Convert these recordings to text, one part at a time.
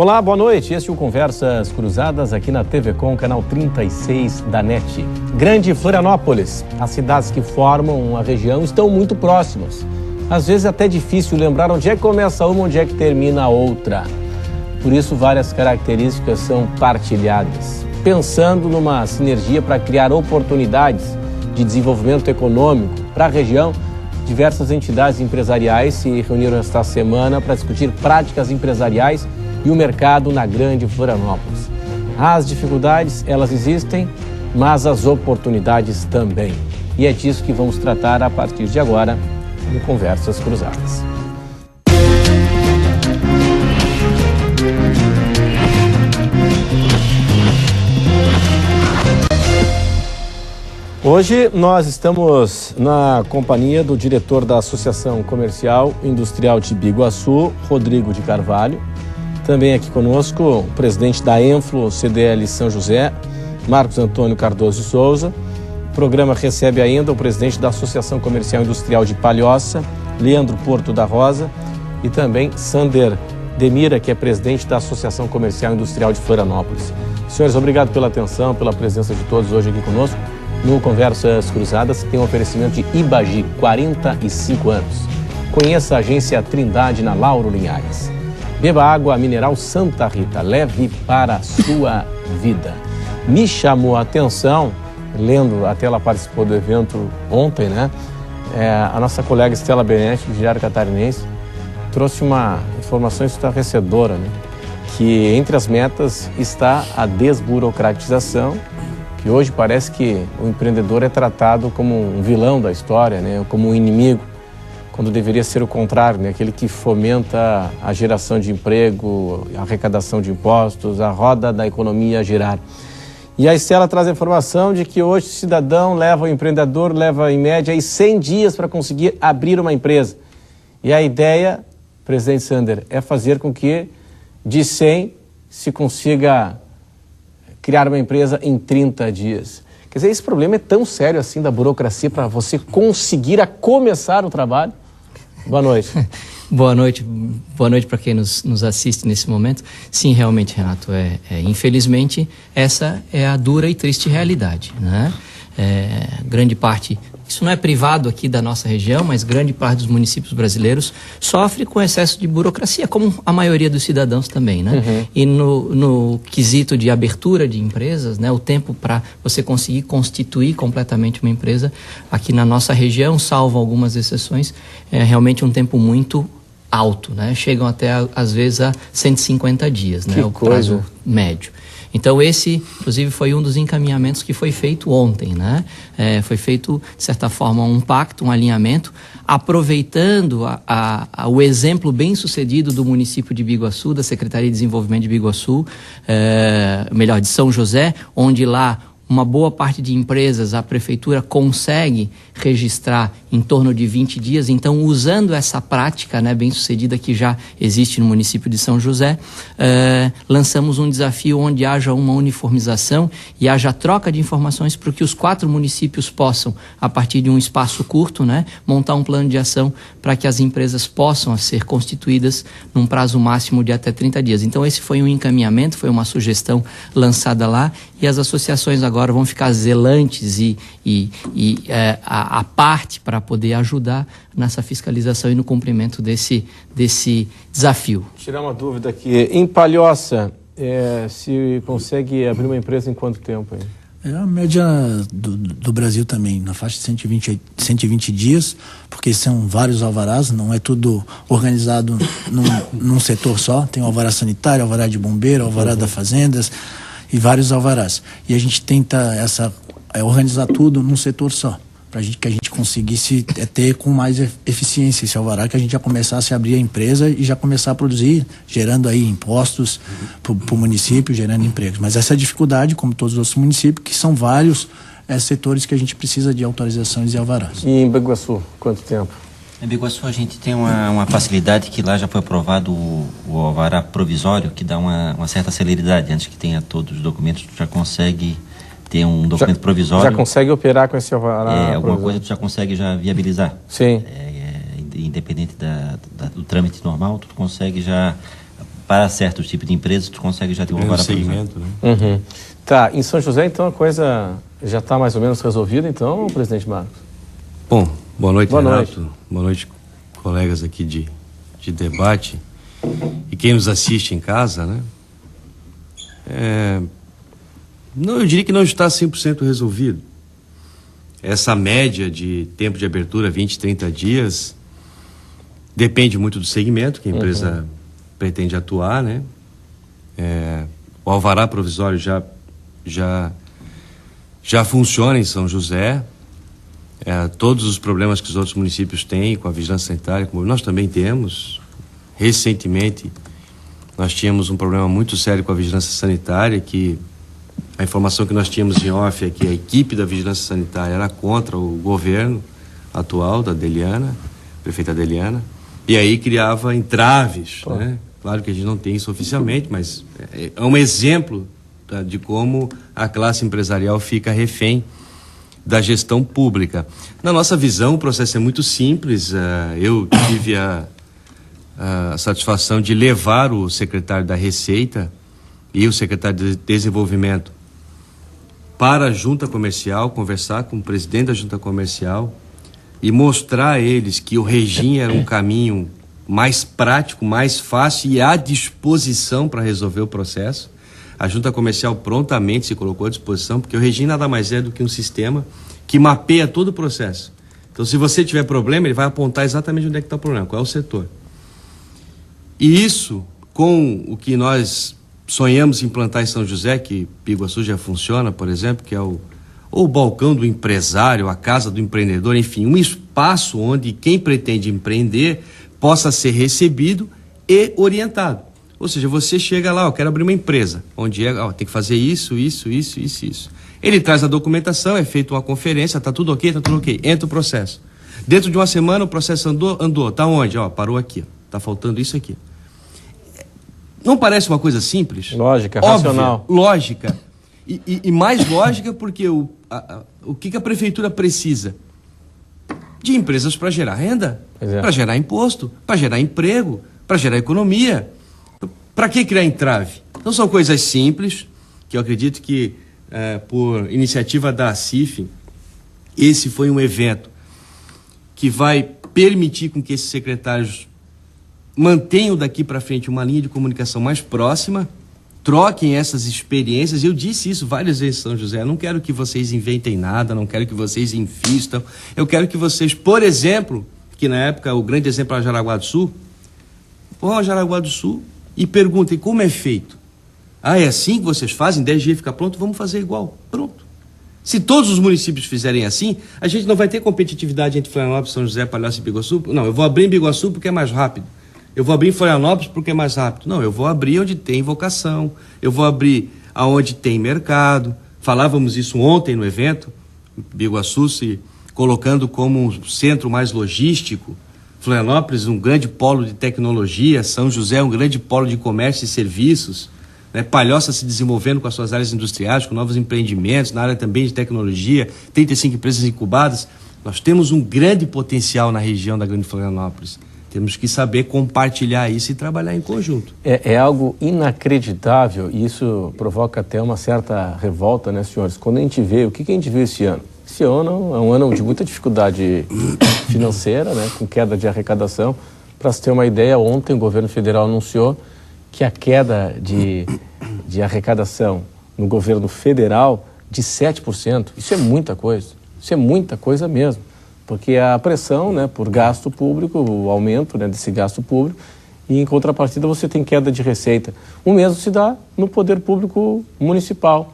Olá, boa noite. Este é o Conversas Cruzadas aqui na TV Com, canal 36 da NET. Grande Florianópolis. As cidades que formam a região estão muito próximas. Às vezes é até difícil lembrar onde é que começa uma, onde é que termina a outra. Por isso, várias características são partilhadas, pensando numa sinergia para criar oportunidades de desenvolvimento econômico para a região. Diversas entidades empresariais se reuniram esta semana para discutir práticas empresariais e o mercado na Grande Florianópolis. As dificuldades, elas existem, mas as oportunidades também. E é disso que vamos tratar a partir de agora no Conversas Cruzadas. Hoje nós estamos na companhia do diretor da Associação Comercial e Industrial de Biguaçu, Rodrigo de Carvalho. Também aqui conosco o presidente da Enflo CDL São José, Marcos Antônio Cardoso Souza. O programa recebe ainda o presidente da Associação Comercial e Industrial de Palhoça, Leandro Porto da Rosa, e também Sander Demira, que é presidente da Associação Comercial e Industrial de Florianópolis. Senhores, obrigado pela atenção, pela presença de todos hoje aqui conosco. No Conversas Cruzadas tem um oferecimento de Ibagi, 45 anos. Conheça a agência Trindade na Lauro Linhares. Beba água mineral Santa Rita, leve para a sua vida. Me chamou a atenção, lendo, até ela participou do evento ontem, né? A nossa colega Estela Benetti, do Diário Catarinense, trouxe uma informação estarrecedora, né? Que entre as metas está a desburocratização, que hoje parece que o empreendedor é tratado como um vilão da história, né? Como um inimigo, quando deveria ser o contrário, né? Aquele que fomenta a geração de emprego, a arrecadação de impostos, a roda da economia a girar. E a Estela traz a informação de que hoje o cidadão o empreendedor leva em média aí 100 dias para conseguir abrir uma empresa. E a ideia, presidente Sander, é fazer com que de 100 se consiga criar uma empresa em 30 dias. Quer dizer, esse problema é tão sério assim da burocracia para você conseguir começar o trabalho? Boa noite. Boa noite para quem nos assiste nesse momento. Sim, realmente, Renato, infelizmente essa é a dura e triste realidade, né? Grande parte, isso não é privado aqui da nossa região, mas grande parte dos municípios brasileiros sofre com excesso de burocracia, como a maioria dos cidadãos também, né? Uhum. E no quesito de abertura de empresas, né, o tempo para você conseguir constituir completamente uma empresa aqui na nossa região, salvo algumas exceções, é realmente um tempo muito alto, né? Chegam até, às vezes, a 150 dias, né? O prazo médio. Então esse, inclusive, foi um dos encaminhamentos que foi feito ontem, né? Foi feito, de certa forma, um pacto, um alinhamento, aproveitando o exemplo bem sucedido do município de Biguaçu, da Secretaria de Desenvolvimento de Biguaçu, de São José, onde lá uma boa parte de empresas a prefeitura consegue registrar em torno de 20 dias. Então, usando essa prática, né, bem sucedida que já existe no município de São José, lançamos um desafio onde haja uma uniformização e haja troca de informações para que os 4 municípios possam, a partir de um espaço curto, né, montar um plano de ação para que as empresas possam ser constituídas num prazo máximo de até 30 dias. Então, esse foi um encaminhamento, foi uma sugestão lançada lá, e as associações agora vão ficar zelantes a parte para poder ajudar nessa fiscalização e no cumprimento desse desafio. Tirar uma dúvida aqui. Em Palhoça, se consegue abrir uma empresa em quanto tempo? Hein? É a média do Brasil também, na faixa de 120 dias, porque são vários alvarás, não é tudo organizado num setor só. Tem o alvará sanitário, alvará de bombeiro, alvará das fazendas e vários alvarás. E a gente tenta organizar tudo num setor só, para que a gente conseguisse ter com mais eficiência esse alvará, que a gente já começasse a abrir a empresa e já começar a produzir, gerando aí impostos para o município, gerando empregos. Mas essa é a dificuldade, como todos os outros municípios, que são vários setores que a gente precisa de autorizações e alvarás. E em Biguaçu, quanto tempo? Em Biguaçu a gente tem uma facilidade que lá já foi aprovado o alvará provisório, que dá uma certa celeridade. Antes que tenha todos os documentos, tu já consegue ter um documento provisório. Já consegue operar com esse alvará? Alguma coisa tu já consegue viabilizar. Sim. Independente do trâmite normal, tu consegue já para certos tipos de empresas, tu consegue já ter um alvará provisório. Segmento, né? Uhum. Tá, em São José, então, a coisa já está mais ou menos resolvida, então, presidente Marcos? Bom, boa noite, Boa Renato. noite. Boa noite, colegas aqui de debate. E quem nos assiste em casa, né? Não, eu diria que não está 100% resolvido. Essa média de tempo de abertura, 20, 30 dias, depende muito do segmento que a empresa pretende atuar, né? O alvará provisório já funciona em São José. Todos os problemas que os outros municípios têm com a vigilância sanitária, como nós também temos. Recentemente, nós tínhamos um problema muito sério com a vigilância sanitária, que a informação que nós tínhamos em off é que a equipe da vigilância sanitária era contra o governo atual da Adeliana, prefeita Adeliana, e aí criava entraves, né? Claro que a gente não tem isso oficialmente, mas é um exemplo, tá, de como a classe empresarial fica refém da gestão pública. Na nossa visão, o processo é muito simples. Eu tive a satisfação de levar o secretário da Receita e o secretário de Desenvolvimento para a junta comercial, conversar com o presidente da junta comercial e mostrar a eles que o regime era um caminho mais prático, mais fácil e à disposição para resolver o processo. A junta comercial prontamente se colocou à disposição, porque o regime nada mais é do que um sistema que mapeia todo o processo. Então, se você tiver problema, ele vai apontar exatamente onde é que está o problema, qual é o setor. E isso, com o que nós sonhamos implantar em São José, que Biguaçu já funciona, por exemplo, que é o balcão do empresário, a casa do empreendedor, enfim, um espaço onde quem pretende empreender possa ser recebido e orientado. Ou seja, você chega lá, eu quero abrir uma empresa, onde tem que fazer isso. Ele traz a documentação, é feita uma conferência, tá tudo ok, entra o processo. Dentro de uma semana o processo andou, tá onde? Parou aqui, tá faltando isso aqui. Não parece uma coisa simples? Lógica, óbvia, racional. Lógica. E mais lógica porque o que a prefeitura precisa? De empresas para gerar renda, para gerar imposto, para gerar emprego, para gerar economia. Para que criar entrave? Então são coisas simples, que eu acredito que por iniciativa da ACIF, esse foi um evento que vai permitir com que esses secretários mantenham daqui para frente uma linha de comunicação mais próxima, troquem essas experiências. Eu disse isso várias vezes em São José, eu não quero que vocês inventem nada, não quero que vocês invistam, eu quero que vocês, por exemplo, que na época o grande exemplo era Jaraguá do Sul, vão a Jaraguá do Sul e perguntem como é feito. É assim que vocês fazem, 10 dias fica pronto, vamos fazer igual, pronto. Se todos os municípios fizerem assim, a gente não vai ter competitividade entre Florianópolis, São José, Palhoça e Biguaçu. Não, eu vou abrir em Biguaçu porque é mais rápido. Eu vou abrir em Florianópolis porque é mais rápido. Não, eu vou abrir onde tem vocação, eu vou abrir aonde tem mercado. Falávamos isso ontem no evento, Biguaçu se colocando como um centro mais logístico, Florianópolis um grande polo de tecnologia, São José um grande polo de comércio e serviços, né? Palhoça se desenvolvendo com as suas áreas industriais, com novos empreendimentos, na área também de tecnologia, 35 empresas incubadas. Nós temos um grande potencial na região da Grande Florianópolis. Temos que saber compartilhar isso e trabalhar em conjunto. É algo inacreditável e isso provoca até uma certa revolta, né, senhores? Quando a gente vê, o que a gente viu esse ano? Esse ano é um ano de muita dificuldade financeira, né, com queda de arrecadação. Para se ter uma ideia, ontem o governo federal anunciou que a queda de arrecadação no governo federal de 7%, isso é muita coisa mesmo. Porque a pressão, né, por gasto público, o aumento, né, desse gasto público, e em contrapartida você tem queda de receita. O mesmo se dá no poder público municipal.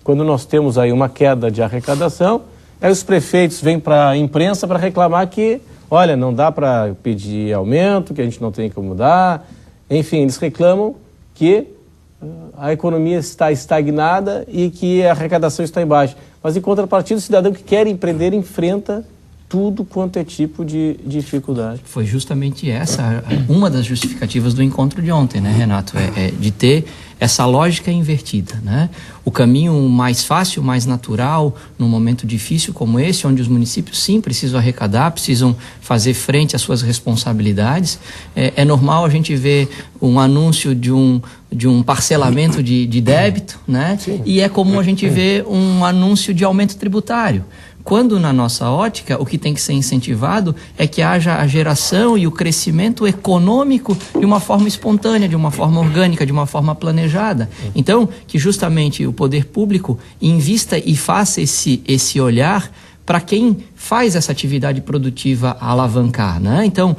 Quando nós temos aí uma queda de arrecadação, aí os prefeitos vêm para a imprensa para reclamar que, olha, não dá para pedir aumento, que a gente não tem que mudar. Enfim, eles reclamam que a economia está estagnada e que a arrecadação está em baixa. Mas em contrapartida, o cidadão que quer empreender enfrenta tudo quanto é tipo de dificuldade. Foi justamente essa uma das justificativas do encontro de ontem, né, Renato? De ter essa lógica é invertida, né? O caminho mais fácil, mais natural, num momento difícil como esse, onde os municípios sim precisam arrecadar, precisam fazer frente às suas responsabilidades, é normal a gente ver um anúncio de um parcelamento de débito, né? Sim. E é comum a gente ver um anúncio de aumento tributário. Quando, na nossa ótica, o que tem que ser incentivado é que haja a geração e o crescimento econômico de uma forma espontânea, de uma forma orgânica, de uma forma planejada. Então, que justamente o poder público invista e faça esse olhar para quem faz essa atividade produtiva alavancar, né? Então,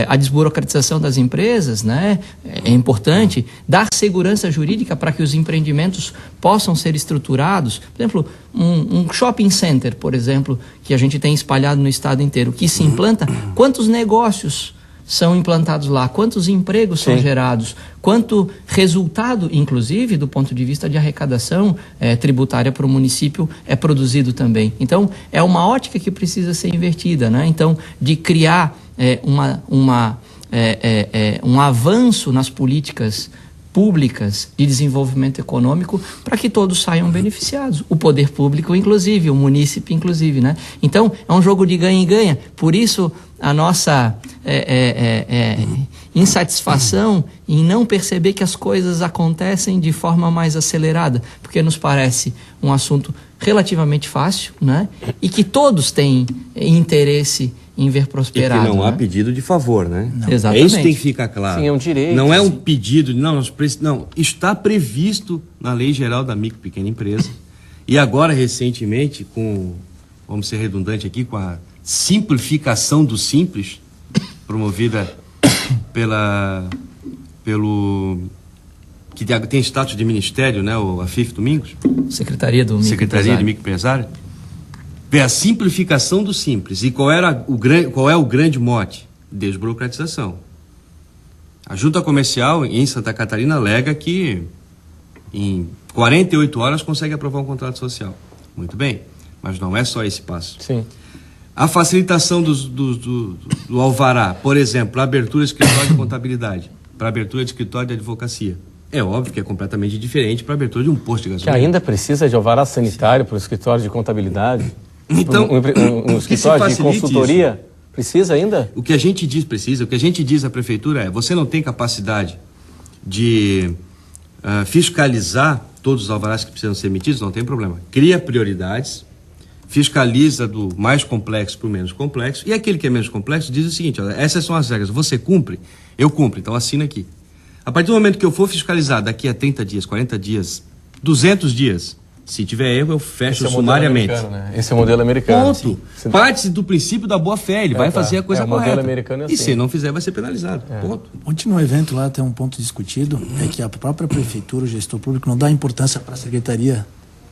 a desburocratização das empresas, né, é importante, dar segurança jurídica para que os empreendimentos possam ser estruturados. Por exemplo, um shopping center, por exemplo, que a gente tem espalhado no estado inteiro, que se implanta, quantos negócios são implantados lá, quantos empregos são gerados, quanto resultado, inclusive, do ponto de vista de arrecadação tributária para o município é produzido também. Então, é uma ótica que precisa ser invertida, né? Então, de criar um avanço nas políticas públicas de desenvolvimento econômico para que todos saiam beneficiados. O poder público, inclusive, o munícipe, inclusive, né? Então, é um jogo de ganha e ganha. Por isso, a nossa insatisfação em não perceber que as coisas acontecem de forma mais acelerada, porque nos parece um assunto relativamente fácil, né? E que todos têm interesse em ver prosperado. E que não há pedido de favor, né? Não. Exatamente. Isso tem que ficar claro. Sim, é um direito. Não é um pedido, não, está previsto na Lei Geral da Micro e Pequena Empresa. E agora, recentemente, vamos ser redundante aqui, com a simplificação do simples, promovida pelo que tem status de ministério, né, a FIF Domingos. Secretaria do Microempresário. Secretaria de Microempresário. É a simplificação do simples. E qual é o grande mote? Desburocratização. A Junta Comercial em Santa Catarina alega que em 48 horas consegue aprovar um contrato social. Muito bem, mas não é só esse passo. Sim. A facilitação do alvará, por exemplo, para abertura de escritório de contabilidade, para abertura de escritório de advocacia. É óbvio que é completamente diferente para a abertura de um posto de gasolina. Que ainda precisa de alvará sanitário para o escritório de contabilidade? Então, um escritório de consultoria? Isso. Precisa ainda? O que a gente diz precisa, o que a gente diz à prefeitura é: você não tem capacidade de fiscalizar todos os alvarás que precisam ser emitidos, não tem problema. Cria prioridades, fiscaliza do mais complexo para o menos complexo, e aquele que é menos complexo diz o seguinte: olha, essas são as regras, você cumpre? Eu cumpro, então assina aqui. A partir do momento que eu for fiscalizar daqui a 30 dias, 40 dias, 200 dias, se tiver erro, eu fecho sumariamente. Né? Esse é o modelo americano. Ponto. Parte do princípio da boa fé, ele vai fazer a coisa correta. O modelo americano é assim. E se não fizer, vai ser penalizado. Ponto. Ontem no evento lá tem um ponto discutido, é que a própria prefeitura, o gestor público, não dá importância para a Secretaria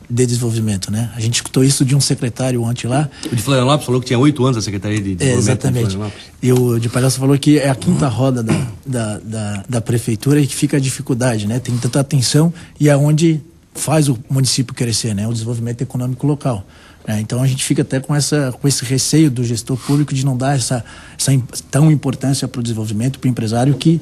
de Desenvolvimento, né? A gente escutou isso de um secretário ontem lá. O de Florianópolis falou que tinha 8 anos a Secretaria de Desenvolvimento. Exatamente. E o de Palhaço falou que é a quinta roda da prefeitura e que fica a dificuldade, né? Tem tanta atenção e é onde faz o município crescer, né? O desenvolvimento econômico local. Né? Então a gente fica até com esse receio do gestor público de não dar essa tão importância para o desenvolvimento, para o empresário que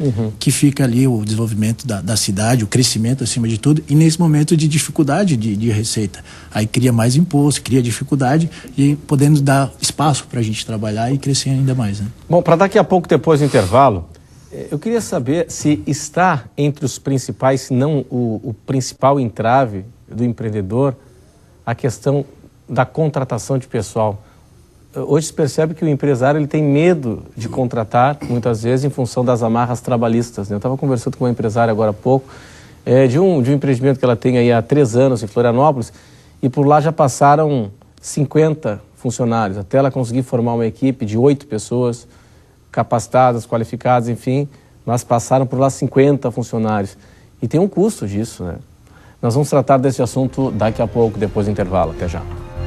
fica ali o desenvolvimento da cidade, o crescimento acima de tudo, e nesse momento de dificuldade de receita. Aí cria mais imposto, cria dificuldade e podendo dar espaço para a gente trabalhar e crescer ainda mais. Né? Bom, para daqui a pouco, depois do intervalo, eu queria saber se está entre os principais, se não o principal entrave do empreendedor, a questão da contratação de pessoal. Hoje se percebe que o empresário ele tem medo de contratar, muitas vezes, em função das amarras trabalhistas. Eu estava conversando com uma empresária agora há pouco, de um empreendimento que ela tem aí há 3 anos em Florianópolis, e por lá já passaram 50 funcionários, até ela conseguir formar uma equipe de 8 pessoas, capacitadas, qualificadas, enfim, mas passaram por lá 50 funcionários. E tem um custo disso, né? Nós vamos tratar desse assunto daqui a pouco, depois do intervalo. Até já.